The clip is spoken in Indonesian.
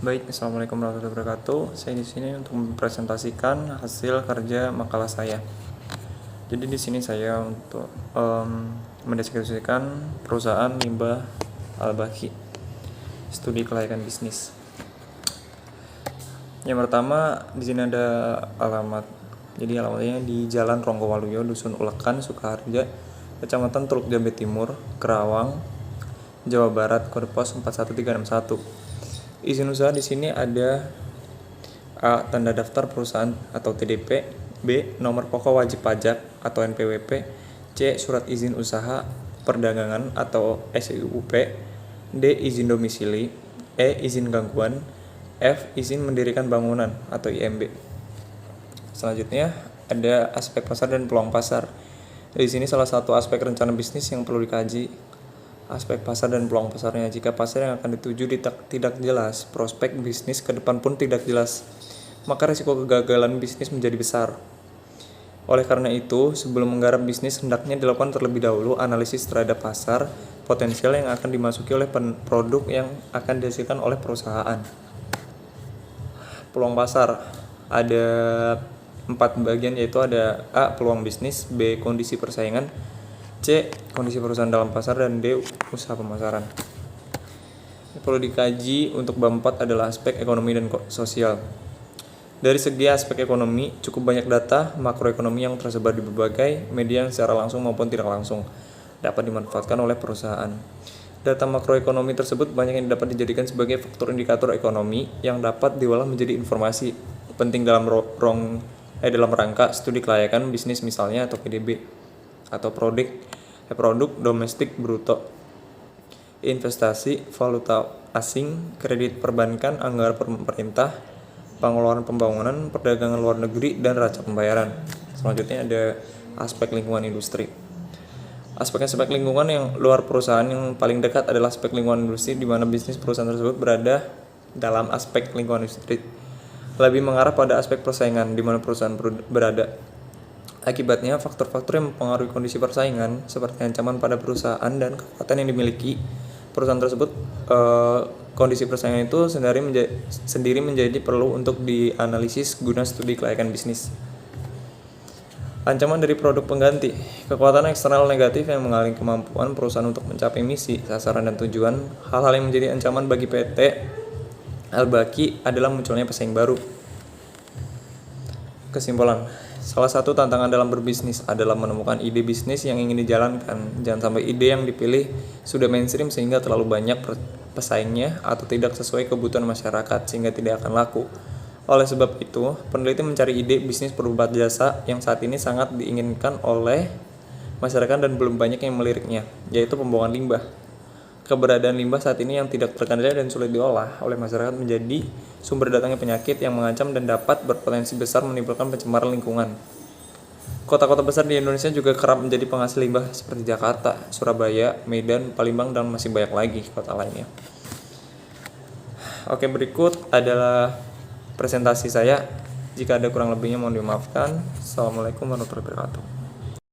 Baik, assalamualaikum warahmatullahi wabarakatuh. Saya di sini untuk mempresentasikan hasil kerja makalah saya. Jadi di sini saya untuk mendeskripsikan perusahaan Limbah Al-Baqi, studi kelayakan bisnis. Yang pertama di sini ada alamat. Jadi alamatnya di Jalan Ronggowaluyo, Dusun Ulekan, Sukaharja, Kecamatan Teluk Jambe Timur, Kerawang, Jawa Barat, kode pos 41361. Izin usaha di sini ada A. Tanda daftar perusahaan atau TDP, B. Nomor pokok wajib pajak atau NPWP, C. Surat izin usaha perdagangan atau SIUP, D. Izin domisili, E. Izin gangguan, F. Izin mendirikan bangunan atau IMB. Selanjutnya ada aspek pasar dan peluang pasar. Di sini salah satu aspek rencana bisnis yang perlu dikaji. Aspek pasar dan peluang pasarnya. Jika pasar yang akan dituju tidak jelas, prospek bisnis ke depan pun tidak jelas, maka risiko kegagalan bisnis menjadi besar. Oleh karena itu, sebelum menggarap bisnis hendaknya dilakukan terlebih dahulu analisis terhadap pasar potensial yang akan dimasuki oleh produk yang akan dihasilkan oleh perusahaan. Peluang pasar ada 4 bagian, yaitu ada A. Peluang bisnis, B. Kondisi persaingan, C. Kondisi perusahaan dalam pasar, dan D. Usaha pemasaran. Yang perlu dikaji untuk bab 4 adalah aspek ekonomi dan sosial. Dari segi aspek ekonomi, cukup banyak data makroekonomi yang tersebar di berbagai media secara langsung maupun tidak langsung dapat dimanfaatkan oleh perusahaan. Data makroekonomi tersebut banyak yang dapat dijadikan sebagai faktor indikator ekonomi yang dapat diolah menjadi informasi penting dalam rangka studi kelayakan bisnis, misalnya atau PDB atau produk domestik bruto, investasi, valuta asing, kredit perbankan, anggaran pemerintah, pengeluaran pembangunan, perdagangan luar negeri, dan neraca pembayaran. Selanjutnya ada aspek lingkungan industri. Aspek lingkungan yang luar perusahaan yang paling dekat adalah aspek lingkungan industri, di mana bisnis perusahaan tersebut berada dalam aspek lingkungan industri. Lebih mengarah pada aspek persaingan, di mana perusahaan berada. Akibatnya, faktor-faktor yang mempengaruhi kondisi persaingan seperti ancaman pada perusahaan dan kekuatan yang dimiliki perusahaan tersebut, kondisi persaingan itu sendiri menjadi perlu untuk dianalisis guna studi kelayakan bisnis. Ancaman dari produk pengganti. Kekuatan eksternal negatif yang menghalangi kemampuan perusahaan untuk mencapai misi, sasaran, dan tujuan. Hal-hal yang menjadi ancaman bagi PT Al-Baqi adalah munculnya pesaing baru. Kesimpulan, salah satu tantangan dalam berbisnis adalah menemukan ide bisnis yang ingin dijalankan. Jangan sampai ide yang dipilih sudah mainstream sehingga terlalu banyak pesaingnya atau tidak sesuai kebutuhan masyarakat sehingga tidak akan laku. Oleh sebab itu, peneliti mencari ide bisnis berupa jasa yang saat ini sangat diinginkan oleh masyarakat dan belum banyak yang meliriknya, yaitu pembuangan limbah. Keberadaan limbah saat ini yang tidak terkendali dan sulit diolah oleh masyarakat menjadi sumber datangnya penyakit yang mengancam dan dapat berpotensi besar menimbulkan pencemaran lingkungan. Kota-kota besar di Indonesia juga kerap menjadi penghasil limbah seperti Jakarta, Surabaya, Medan, Palembang, dan masih banyak lagi kota lainnya. Oke, berikut adalah presentasi saya. Jika ada kurang lebihnya mohon dimaafkan. Assalamualaikum warahmatullahi wabarakatuh.